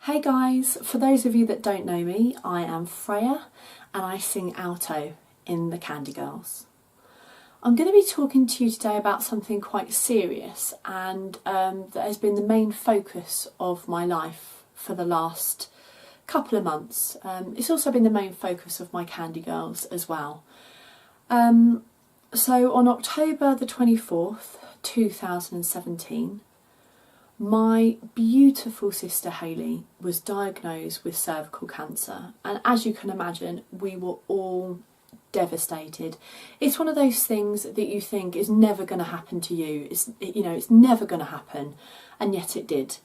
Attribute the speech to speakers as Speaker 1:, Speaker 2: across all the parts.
Speaker 1: Hey guys, for those of you that don't know me, I am Freyja and I sing alto in the Candy Girls. I'm going to be talking to you today about something quite serious and that has been the main focus of my life for the last couple of months. It's also been the main focus of my Candy Girls as well. So on October the 24th, 2017, my beautiful sister Hayley was diagnosed with cervical cancer, and as you can imagine, we were all devastated. It's one of those things that you think is never going to happen to you. It's never going to happen, and yet it did.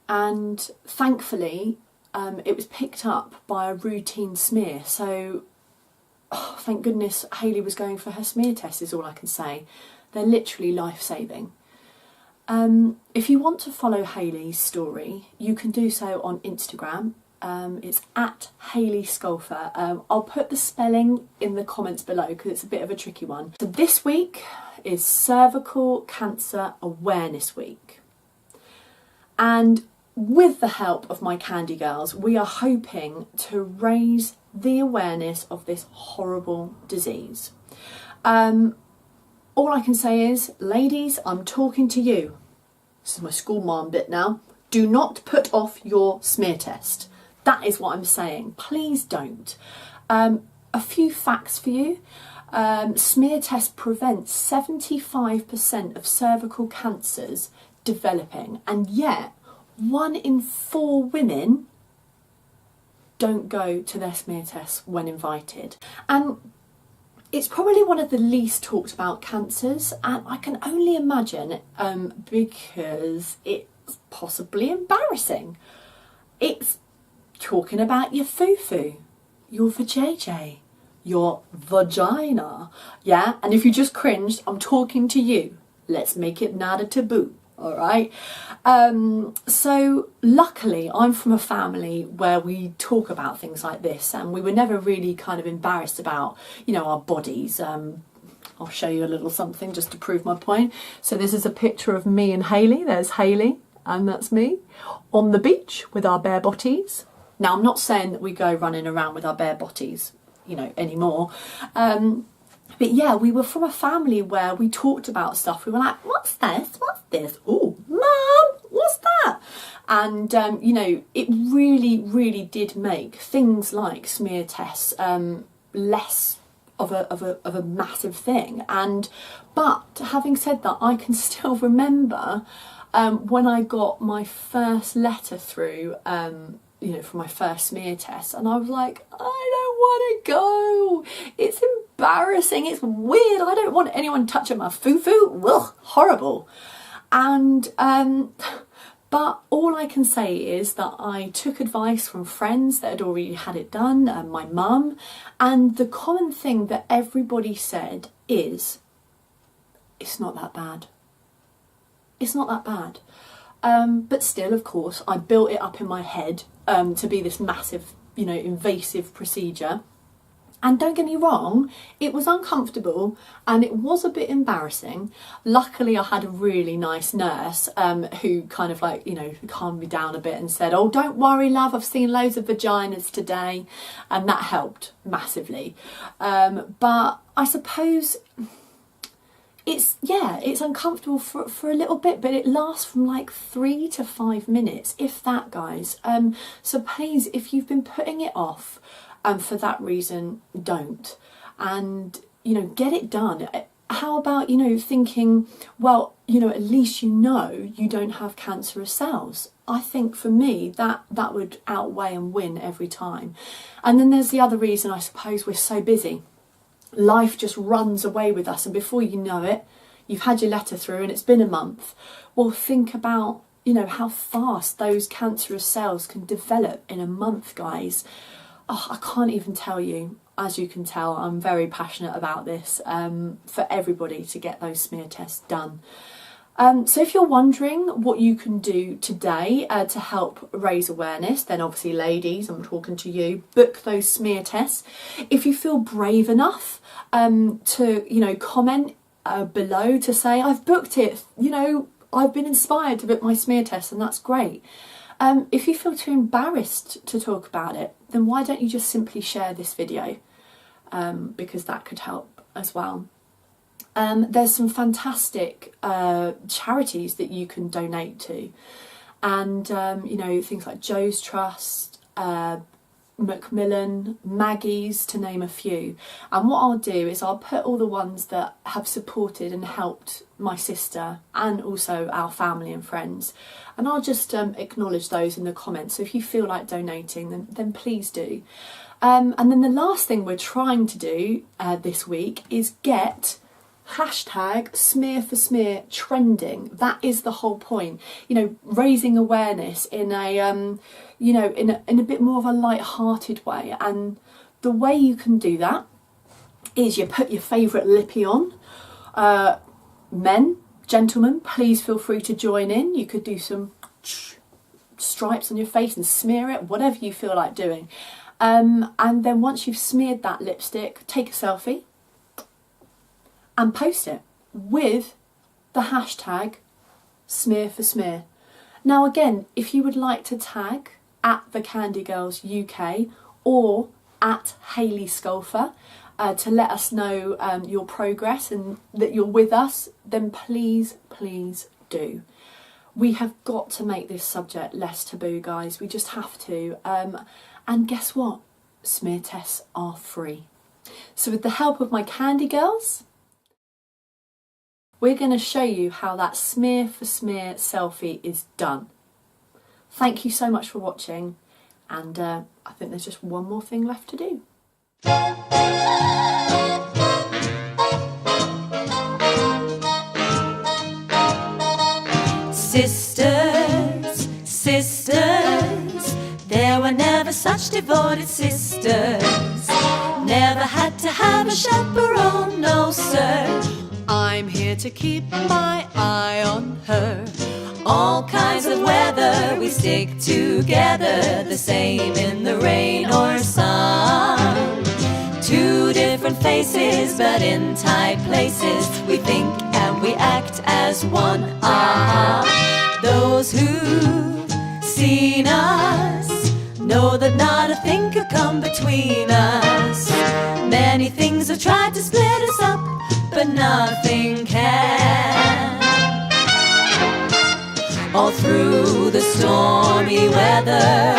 Speaker 1: And thankfully, it was picked up by a routine smear. So, thank goodness Hayley was going for her smear test. Is all I can say. They're literally life-saving. If you want to follow Hayley's story, you can do so on Instagram. It's at Hayley Sculfer. I'll put the spelling in the comments below because it's a bit of a tricky one. So this week is Cervical Cancer Awareness Week. And with the help of my Candy Girls, we are hoping to raise the awareness of this horrible disease. All I can say is, ladies, I'm talking to you. This is my school mom bit now. Do not put off your smear test. That is what I'm saying. Please don't. A few facts for you. Smear test prevents 75% of cervical cancers developing, and yet 1 in 4 women don't go to their smear tests when invited. And it's probably one of the least talked about cancers, and I can only imagine because it's possibly embarrassing. It's talking about your foo-foo, your vajayjay, your vagina, yeah? And if you just cringed, I'm talking to you. Let's make it not a taboo. All right. So luckily I'm from a family where we talk about things like this, and we were never really kind of embarrassed about, our bodies. I'll show you a little something just to prove my point. So this is a picture of me and Hayley. There's Hayley and that's me on the beach with our bare botties. Now I'm not saying that we go running around with our bare botties, anymore. But yeah, we were from a family where we talked about stuff. We were like, what's this? What's this? Oh, Mum, what's that? And, it really, really did make things like smear tests less of a massive thing. But having said that, I can still remember when I got my first letter through, for my first smear test, and I was like, I don't want to go. It's embarrassing. It's weird. I don't want anyone touching my foo-foo. Ugh, horrible. And but all I can say is that I took advice from friends that had already had it done, and my mum, and the common thing that everybody said is, it's not that bad. It's not that bad. But still, of course, I built it up in my head to be this massive, invasive procedure. And don't get me wrong, it was uncomfortable and it was a bit embarrassing. Luckily, I had a really nice nurse who kind of calmed me down a bit and said, oh, don't worry, love, I've seen loads of vaginas today. And that helped massively. But I suppose it's uncomfortable for a little bit, but it lasts from like 3 to 5 minutes, if that, guys. So please, if you've been putting it off, for that reason, don't. And, get it done. How about, thinking, well, at least you don't have cancerous cells. I think for me, that would outweigh and win every time. And then there's the other reason, I suppose, we're so busy. Life just runs away with us, and before you know it, you've had your letter through and it's been a month. Well, think about, how fast those cancerous cells can develop in a month, guys. Oh, I can't even tell you. As you can tell, I'm very passionate about this, for everybody to get those smear tests done. So if you're wondering what you can do today to help raise awareness, then obviously, ladies, I'm talking to you, book those smear tests. If you feel brave enough to, comment below to say, I've booked it, I've been inspired to book my smear test, and that's great. If you feel too embarrassed to talk about it, then why don't you just simply share this video? Because that could help as well. There's some fantastic charities that you can donate to, and you know, things like Joe's Trust, Macmillan, Maggie's, to name a few. And what I'll do is I'll put all the ones that have supported and helped my sister and also our family and friends, and I'll just acknowledge those in the comments. So if you feel like donating, then please do. And then the last thing we're trying to do this week is get #SmearForSmear trending. That is the whole point, you know, raising awareness in a you know, in a bit more of a light-hearted way. And the way you can do that is you put your favourite lippy on. Men, gentlemen, please feel free to join in. You could do some stripes on your face and smear it, whatever you feel like doing. And then once you've smeared that lipstick, take a selfie and post it with the #SmearForSmear. Now again, if you would like to tag at the Candy Girls UK or at Hayley Sculfer to let us know your progress and that you're with us, then please do. We have got to make this subject less taboo, guys. We just have to. And guess what? Smear tests are free. So with the help of my Candy Girls, we're going to show you how that #SmearForSmear selfie is done. Thank you so much for watching, and I think there's just one more thing left to do.
Speaker 2: Sisters, sisters, there were never such devoted sisters. Never had to have a chaperone, no sir. I'm here to keep my eye on her. All kinds of weather, we stick together, the same in the rain or sun. Two different faces, but in tight places, we think and we act as one. Those who've seen us know that not a thing could come between us. Many things have tried to split us up, but nothing can. All through the stormy weather,